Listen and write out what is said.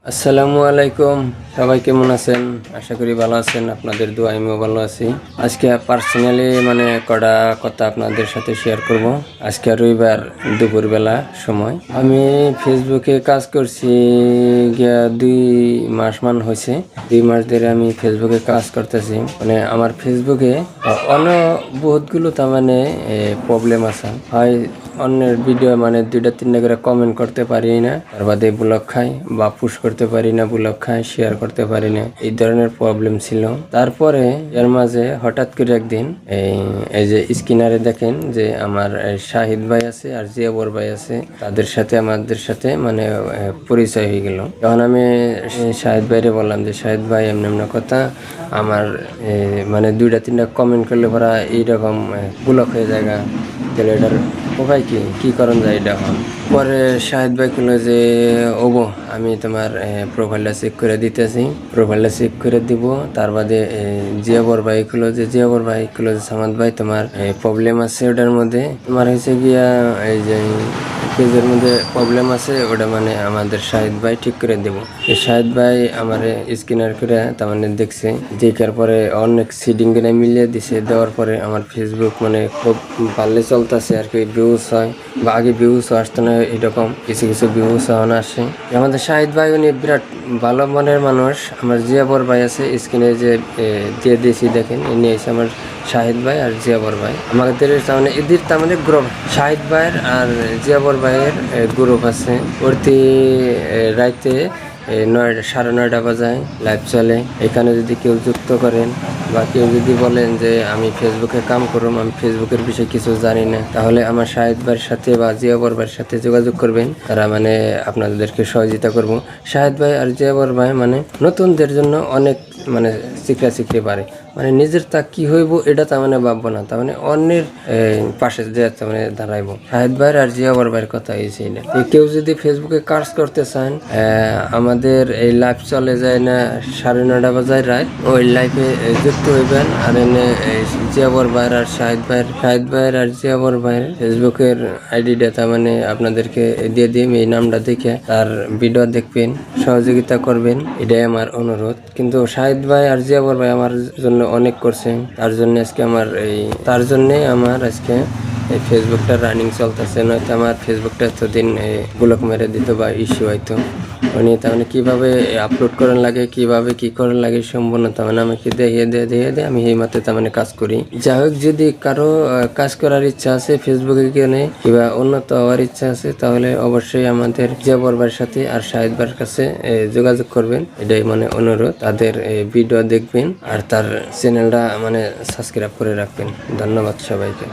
আসসালামু আলাইকুম, সবাই কেমন আছেন? আশা করি ভালো আছেন। আপনাদের দোয়া আমিও ভালো আছি। আজকে পার্সোনালি কটা কথা আপনাদের সাথে শেয়ার করব। আজকে রবিবার দুপুরবেলা সময় আমি ফেসবুকে কাজ করছি গিয়া 2 মাস হয়েছে। 2 মাস ধরে আমি ফেসবুকে কাজ করতেছি। আমার ফেসবুকে অন্য বহুতগুলো প্রবলেম আছে। হয় অন্যের ভিডিও 2টা 3টা করে কমেন্ট করতে পারি না, তার বাদে ব্লক খাই বা পুশ করতে পারি না, ব্লক খাই, শেয়ার করতে পারি না, এই ধরনের প্রবলেম ছিল। তারপরে এর মাঝে হঠাৎ করে একদিন এই যে স্ক্রিনারে দেখেন যে আমার শাহিদ ভাই আছে আর জিয়াবর ভাই আছে, তাদের সাথে আমাদের সাথে পরিচয় হয়ে গেল। তখন আমি শাহিদ ভাইরে বললাম যে শাহিদ ভাই এমন এমন কথা, আমার 2টা 3টা কমেন্ট করলে পরা এইরকম ব্লক হয়ে যায়, তাহলে এটার উপায় কি করণ যায় এটা এখন। পরে শাহিদ ভাই বললো যে ওবো আমি তোমার প্রোফাইলটা চেক করে দিতেছি, প্রোফাইলটা চেক করে দিব। তার বাদে জিয়াবর ভাই খুলো যে সামাদ ভাই তোমার প্রবলেম আছে, ওটার মধ্যে তোমার হয়েছে গিয়া এই যে পেজের মধ্যে প্রবলেম আছে, ওটা আমাদের শাহিদ ভাই ঠিক করে দেবো। শাহিদ ভাই আমার স্ক্যানার করে দেখছে, দেখার পরে অনেক সিডিং কিনে মিলিয়ে দিছে। দেওয়ার পরে আমার ফেসবুক খুব ভালো চলতেছে আর কি। ভিউজ হয় বা আগে ভিউজ আসতো না, এরকম কিছু কিছু ভিউজ আসে। আমাদের শাহিদ ভাই উনি বিরাট ভালো মনের মানুষ। আমার জিয়াবর ভাই আছে স্ক্রিনে যে দিয়ে দিয়েছি দেখেন, এনে এসে আমার শাহিদ ভাই আর জিয়াবর ভাই আমাদের এদের গ্রুপ, শাহিদ ভাইয়ের আর জিয়াবর ভাইয়ের গ্রুপ আছে। প্রতি রাইতে 9:30 বাজায় লাইভ চলে। এখানে যদি কেউ যুক্ত করেন বা কেউ যদি বলেন যে আমি ফেসবুকে কাম করুম, আমি ফেসবুকের বিষয়ে কিছু জানি না, তাহলে আমার শাহিদ ভাইয়ের সাথে বা জিয়াবর ভাইয়ের সাথে যোগাযোগ করবেন। তারা আপনাদেরকে সহযোগিতা করব। শাহিদ ভাই আর জিয়াবর ভাই নতুনদের জন্য অনেক শিখতে পারে। নিজের তা কি হইব এটা ভাববো না, অন্যের পাশে যে দাঁড়াইবো। শাহিদ ভাইয়ের আর জিয়াবর ভাইয়ের কথা এই ছিল। কেউ যদি ফেসবুকে কাজ করতে চান, আমাদের এই লাইভ চলে যায় না 9:30 বাজায় রাত, ওই লাইভে যুক্ত হইবেন। আর এনে জিয়াবর ভাইয়ের আর শাহিদ ভাইয়ের আর জিয়াবর ভাইয়ের ফেসবুকের আইডিটা আপনাদেরকে দিয়ে দিই। এই নামটা দেখে তার ভিডিও দেখবেন, সহযোগিতা করবেন, এটাই আমার অনুরোধ। কিন্তু শাহিদ ভাই আর জিয়াবর ভাই আমার জন্য অনেক করছে, তার জন্য আমার আজকে এই ফেসবুকটা রানিং চলতেছে। নয়তো আমার ফেসবুকটা এতদিন ব্লক মেরে দিত বা ইস্যু হইতো। উনি কিভাবে আপলোড করার লাগে, কিভাবে কি করার লাগে সম্পূর্ণ আমাকে দিয়ে আমি এই মাত্র কাজ করি। যাই হোক, যদি কারো কাজ করার ইচ্ছা আছে ফেসবুকে গিয়ে কিংবা উন্নত হওয়ার ইচ্ছা আছে, তাহলে অবশ্যই আমাদের জিয়াবর ভাইয়ের সাথে আর শাহিদ ভাইয়ের কাছে যোগাযোগ করবেন, এটাই অনুরোধ। তাদের ভিডিও দেখবেন আর তার চ্যানেলটা সাবস্ক্রাইব করে রাখবেন। ধন্যবাদ সবাইকে।